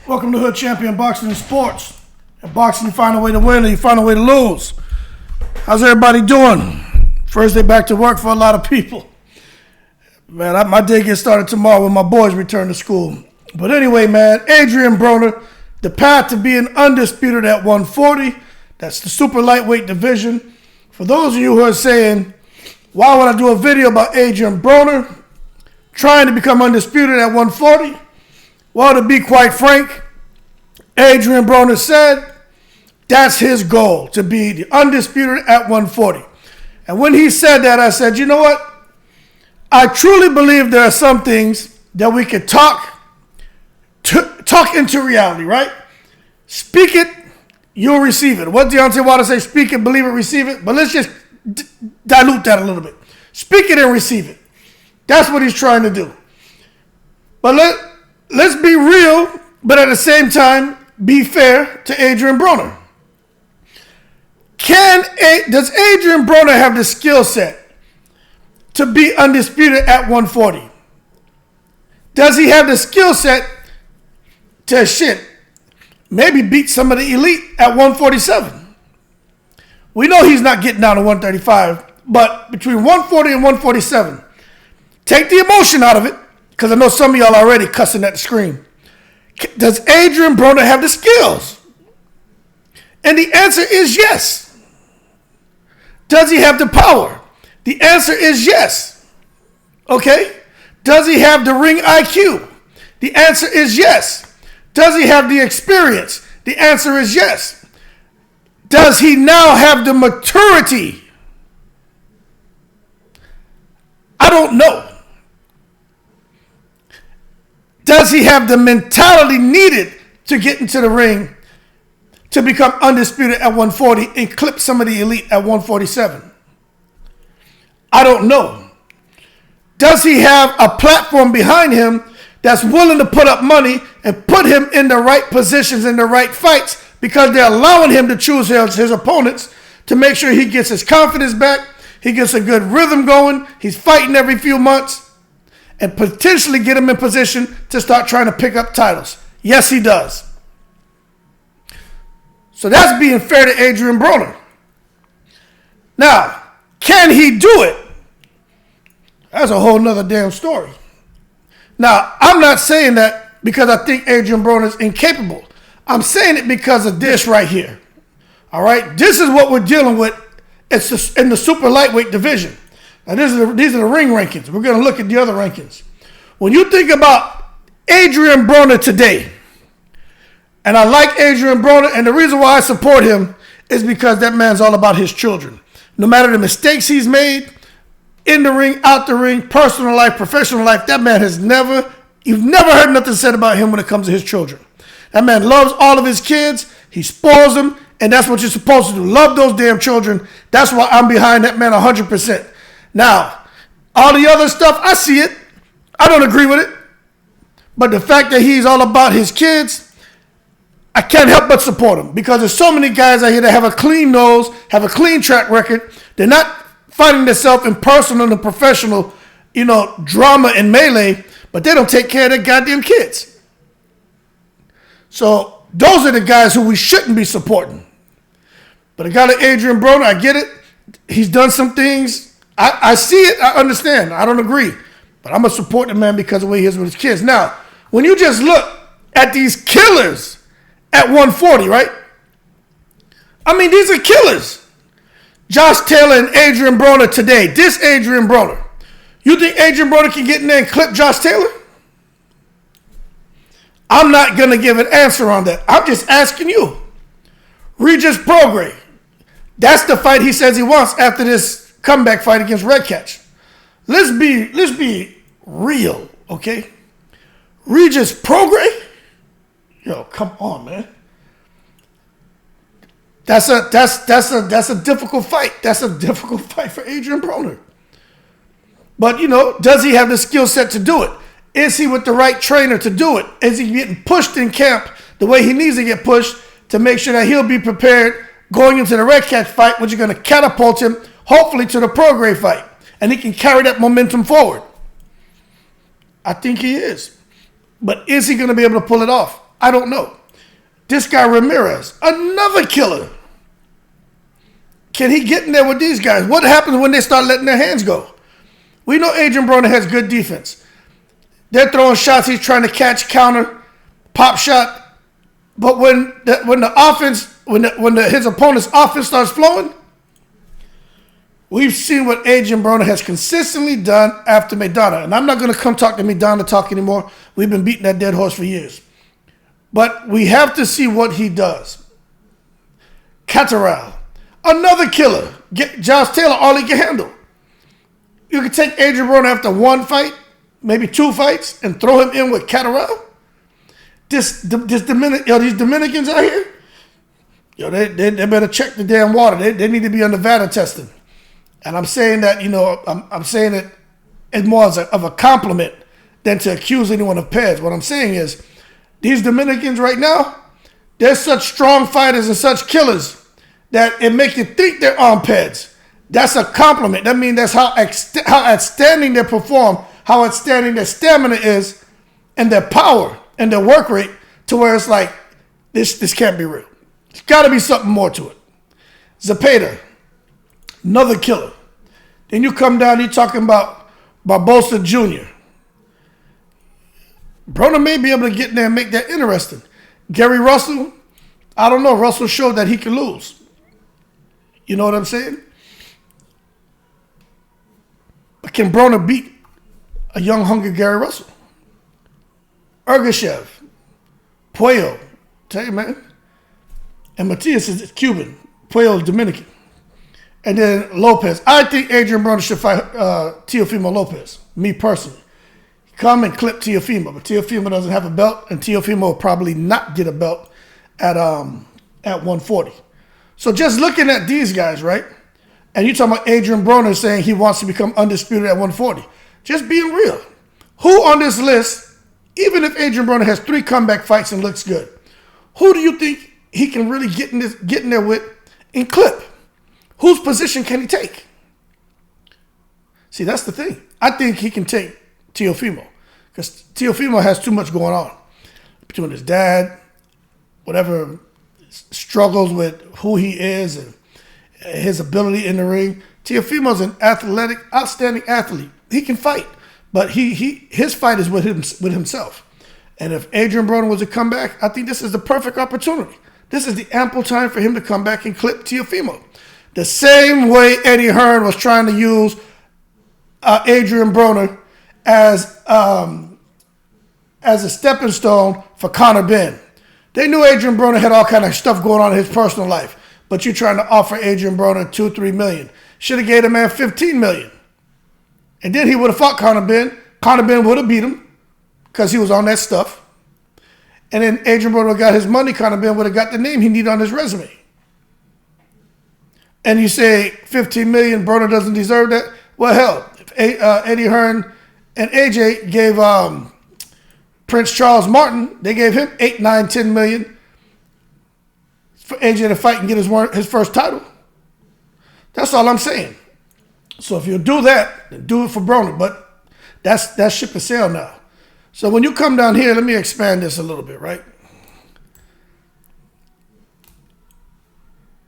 Welcome to Hood Champion Boxing and Sports. In boxing, you find a way to win or you find a way to lose. How's everybody doing? First day back to work for a lot of people. Man, my day gets started tomorrow when my boys return to school. But anyway, man, Adrian Broner, the path to being undisputed at 140. That's the super lightweight division. For those of you who are saying, why would I do a video about Adrian Broner trying to become undisputed at 140? Well, to be quite frank, Adrian Broner said that's his goal, to be the undisputed at 140. And when he said that, I said, you know what? I truly believe there are some things that we could talk into reality, right? Speak it, you'll receive it. What Deontay Wilder say? Speak it, believe it, receive it. But let's just dilute that a little bit. Speak it and receive it. That's what he's trying to do. But let's be real, but at the same time, be fair to Adrian Broner. Does Adrian Broner have the skill set to be undisputed at 140? Does he have the skill set to maybe beat some of the elite at 147? We know he's not getting down to 135, but between 140 and 147, take the emotion out of it, because I know some of y'all already cussing at the screen. Does Adrian Broner have the skills? And the answer is yes. Does he have the power? The answer is yes. Okay? Does he have the ring IQ? The answer is yes. Does he have the experience? The answer is yes. Does he now have the maturity? I don't know. Does he have the mentality needed to get into the ring to become undisputed at 140 and clip some of the elite at 147? I don't know. Does he have a platform behind him that's willing to put up money and put him in the right positions in the right fights, because they're allowing him to choose his opponents to make sure he gets his confidence back, he gets a good rhythm going, he's fighting every few months, and potentially get him in position to start trying to pick up titles? Yes, he does. So that's being fair to Adrian Broner. Now, can he do it? That's a whole nother damn story. Now, I'm not saying that because I think Adrian Broner is incapable. I'm saying it because of this right here. All right? This is what we're dealing with. It's in the super lightweight division. Now, these are the ring rankings. We're going to look at the other rankings. When you think about Adrian Broner today, and I like Adrian Broner, and the reason why I support him is because that man's all about his children. No matter the mistakes he's made, in the ring, out the ring, personal life, professional life, that man you've never heard nothing said about him when it comes to his children. That man loves all of his kids. He spoils them, and that's what you're supposed to do. Love those damn children. That's why I'm behind that man 100%. Now, all the other stuff, I see it. I don't agree with it. But the fact that he's all about his kids, I can't help but support him, because there's so many guys out here that have a clean nose, have a clean track record. They're not fighting themselves in personal and professional, drama and melee, but they don't take care of their goddamn kids. So those are the guys who we shouldn't be supporting. But a guy like Adrian Broner, I get it. He's done some things. I see it. I understand. I don't agree. But I'm going to support the man because of the way he is with his kids. Now, when you just look at these killers at 140, right? I mean, these are killers. Josh Taylor and Adrian Broner today. This Adrian Broner. You think Adrian Broner can get in there and clip Josh Taylor? I'm not going to give an answer on that. I'm just asking you. Regis Prograis. That's the fight he says he wants after this comeback fight against Red Catch. Let's be real, okay? Regis Prograis? Yo, come on, man. That's a difficult fight. That's a difficult fight for Adrian Broner. But, does he have the skill set to do it? Is he with the right trainer to do it? Is he getting pushed in camp the way he needs to get pushed to make sure that he'll be prepared going into the Red Catch fight, which is going to catapult him, hopefully, to the Prograis fight? And he can carry that momentum forward. I think he is. But is he going to be able to pull it off? I don't know. This guy Ramirez, another killer. Can he get in there with these guys? What happens when they start letting their hands go? We know Adrian Broner has good defense. They're throwing shots. He's trying to catch, counter, pop shot. But when the offense, his opponent's offense starts flowing, we've seen what Adrian Broner has consistently done after Maidana. And I'm not going to come talk to Maidana talk anymore. We've been beating that dead horse for years. But we have to see what he does. Catterall, another killer. Josh Taylor, all he can handle. You can take Adrian Broner after one fight, maybe two fights, and throw him in with Catterall. These Dominicans out here, they better check the damn water. They need to be on Nevada testing. And I'm saying that, I'm saying it as more of a compliment than to accuse anyone of peds. What I'm saying is, these Dominicans right now, they're such strong fighters and such killers that it makes you think they're on peds. That's a compliment. That means that's how outstanding they perform, how outstanding their stamina is, and their power and their work rate, to where it's like, this can't be real. There's got to be something more to it. Zepeda, another killer. Then you come down, you're talking about Barbosa Jr. Broner may be able to get in there and make that interesting. Gary Russell, I don't know. Russell showed that he can lose. You know what I'm saying? But can Broner beat a young, hungry Gary Russell? Ergashev, Puello, tell you, man. And Matias is Cuban. Puello is Dominican. And then Lopez. I think Adrian Broner should fight Teofimo Lopez, me personally. Come and clip Teofimo, but Teofimo doesn't have a belt, and Teofimo will probably not get a belt at 140. So just looking at these guys, right? And you talking about Adrian Broner saying he wants to become undisputed at 140. Just being real. Who on this list, even if Adrian Broner has 3 comeback fights and looks good, who do you think he can really get in there with and clip? Whose position can he take? See, that's the thing. I think he can take Teofimo, because Teofimo has too much going on between his dad, whatever struggles with who he is and his ability in the ring. Teofimo's an athletic, outstanding athlete. He can fight, but his fight is with himself. And if Adrian Broner was to come back, I think this is the perfect opportunity. This is the ample time for him to come back and clip Teofimo. The same way Eddie Hearn was trying to use Adrian Broner as a stepping stone for Conor Benn. They knew Adrian Broner had all kind of stuff going on in his personal life, but you're trying to offer Adrian Broner $2-3 million. Should have gave the man $15 million. And then he would have fought Conor Benn. Conor Benn would have beat him because he was on that stuff. And then Adrian Broner got his money. Conor Benn would have got the name he needed on his resume. And you say $15 million, Broner doesn't deserve that? Well, hell, if Eddie Hearn and AJ gave Prince Charles Martin, they gave him $8, $9, $10 million for AJ to fight and get his first title. That's all I'm saying. So if you do that, then do it for Broner. But that's ship and sail now. So when you come down here, let me expand this a little bit, right?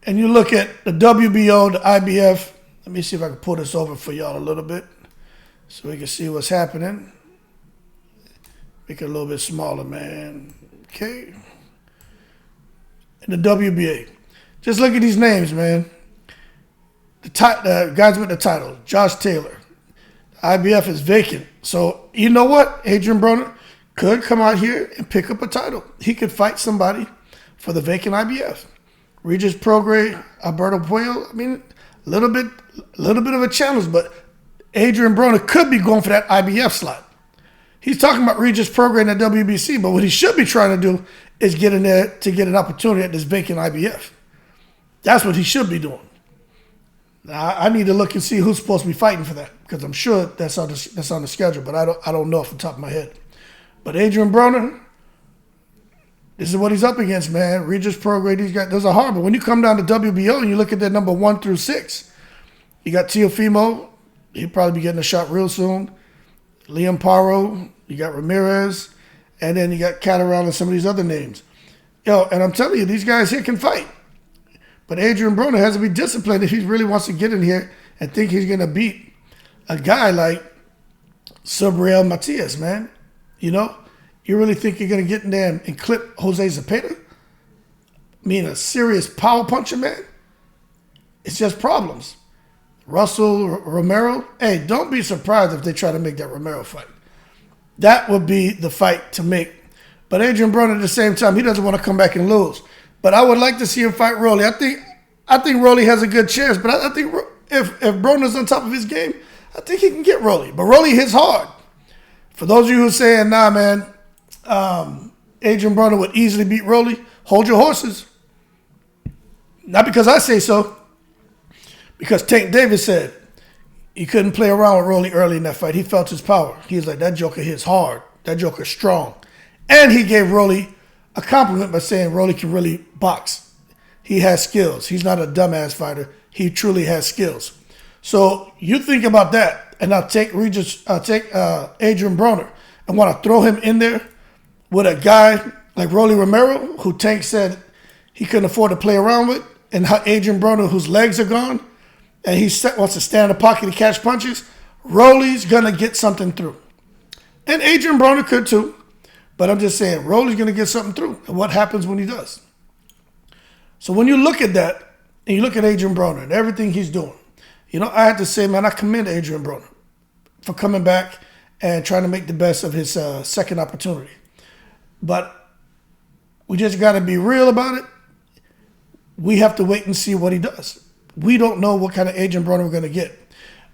And you look at the WBO, the IBF. Let me see if I can pull this over for y'all a little bit so we can see what's happening. Make it a little bit smaller, man. Okay. And the WBA. Just look at these names, man. The guys with the title, Josh Taylor. IBF is vacant. So you know what? Adrian Broner could come out here and pick up a title. He could fight somebody for the vacant IBF. Regis Prograis, Alberto Puello. I mean, a little bit of a challenge, but Adrian Broner could be going for that IBF slot. He's talking about Regis Prograis in the WBC, but what he should be trying to do is get in there to get an opportunity at this vacant IBF. That's what he should be doing. Now, I need to look and see who's supposed to be fighting for that, because I'm sure that's on the schedule, but I don't know off the top of my head. But Adrian Broner, this is what he's up against, man. Regis Prograis, these guys, those are hard. But when you come down to WBO and you look at their number 1 through 6, you got Teofimo. He'll probably be getting a shot real soon. Liam Paro. You got Ramirez. And then you got Catterall and some of these other names. Yo, and I'm telling you, these guys here can fight. But Adrian Broner has to be disciplined if he really wants to get in here and think he's going to beat a guy like Subriel Matias, man. You know? You really think you're going to get in there and clip Jose Zepeda? I mean, a serious power puncher, man? It's just problems. Russell Romero, hey, don't be surprised if they try to make that Romero fight. That would be the fight to make. But Adrian Broner at the same time, he doesn't want to come back and lose. But I would like to see him fight Rolly. I think Rolly has a good chance. But I think if Broner's on top of his game, I think he can get Rolly. But Rolly hits hard. For those of you who are saying, nah, man, Adrian Broner would easily beat Rolly, hold your horses. Not because I say so. Because Tank Davis said he couldn't play around with Rolly early in that fight. He felt his power. He was like, that joker hits hard. That joker's strong. And he gave Rolly a compliment by saying Rolly can really box. He has skills. He's not a dumbass fighter. He truly has skills. So you think about that, and I'll take Adrian Broner and want to throw him in there with a guy like Rolly Romero, who Tank said he couldn't afford to play around with, and Adrian Broner, whose legs are gone, and he wants to stand in the pocket and catch punches. Rolly's going to get something through. And Adrian Broner could too. But I'm just saying, Rolly's going to get something through. And what happens when he does? So when you look at that, and you look at Adrian Broner and everything he's doing, you know, I have to say, man, I commend Adrian Broner for coming back and trying to make the best of his second opportunity. But we just got to be real about it. We have to wait and see what he does. We don't know what kind of Adrian Broner we're going to get.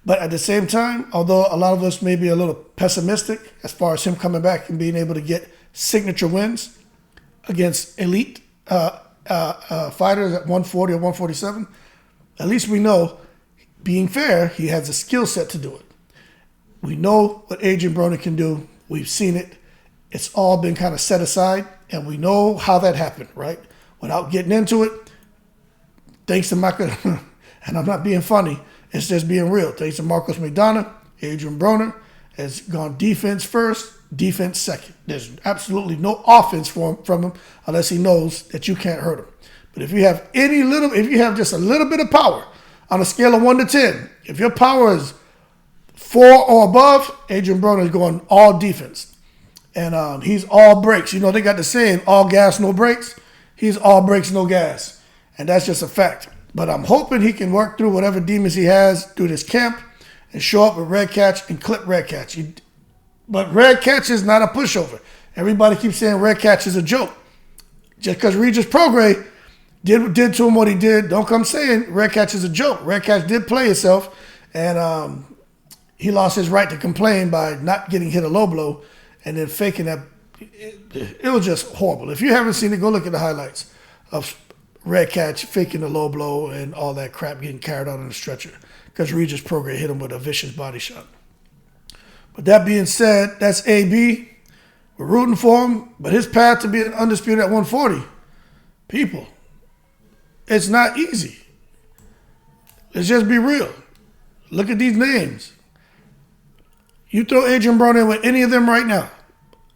But at the same time, although a lot of us may be a little pessimistic as far as him coming back and being able to get signature wins against elite fighters at 140 or 147, at least we know, being fair, he has a skill set to do it. We know what Adrian Broner can do. We've seen it. It's all been kind of set aside, and we know how that happened, right? Without getting into it, thanks to Michael, and I'm not being funny, it's just being real. Thanks to Marcos Maidana, Adrian Broner has gone defense first, defense second. There's absolutely no offense from him unless he knows that you can't hurt him. But if you have just a little bit of power on a scale of 1 to 10, if your power is 4 or above, Adrian Broner is going all defense. And he's all brakes. You know, they got the saying, all gas, no brakes. He's all brakes, no gas. And that's just a fact. But I'm hoping he can work through whatever demons he has through this camp and show up with Red Catch and clip Red Catch. But Red Catch is not a pushover. Everybody keeps saying Red Catch is a joke. Just because Regis Prograis did to him what he did, don't come saying Red Catch is a joke. Red Catch did play himself, and he lost his right to complain by not getting hit a low blow and then faking that. It was just horrible. If you haven't seen it, go look at the highlights of Red Catch faking the low blow and all that crap getting carried out on the stretcher because Regis Prograis hit him with a vicious body shot. But that being said, that's AB. We're rooting for him, but his path to being undisputed at 140, people, it's not easy. Let's just be real. Look at these names. You throw Adrian Broner in with any of them right now,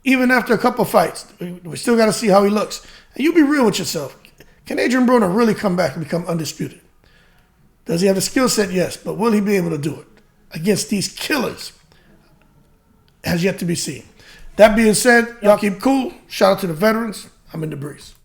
even after a couple fights, we still got to see how he looks. And you be real with yourself. Can Adrian Broner really come back and become undisputed? Does he have the skill set? Yes. But will he be able to do it against these killers? Has yet to be seen. That being said, y'all keep cool. Shout out to the veterans. I'm in the breeze.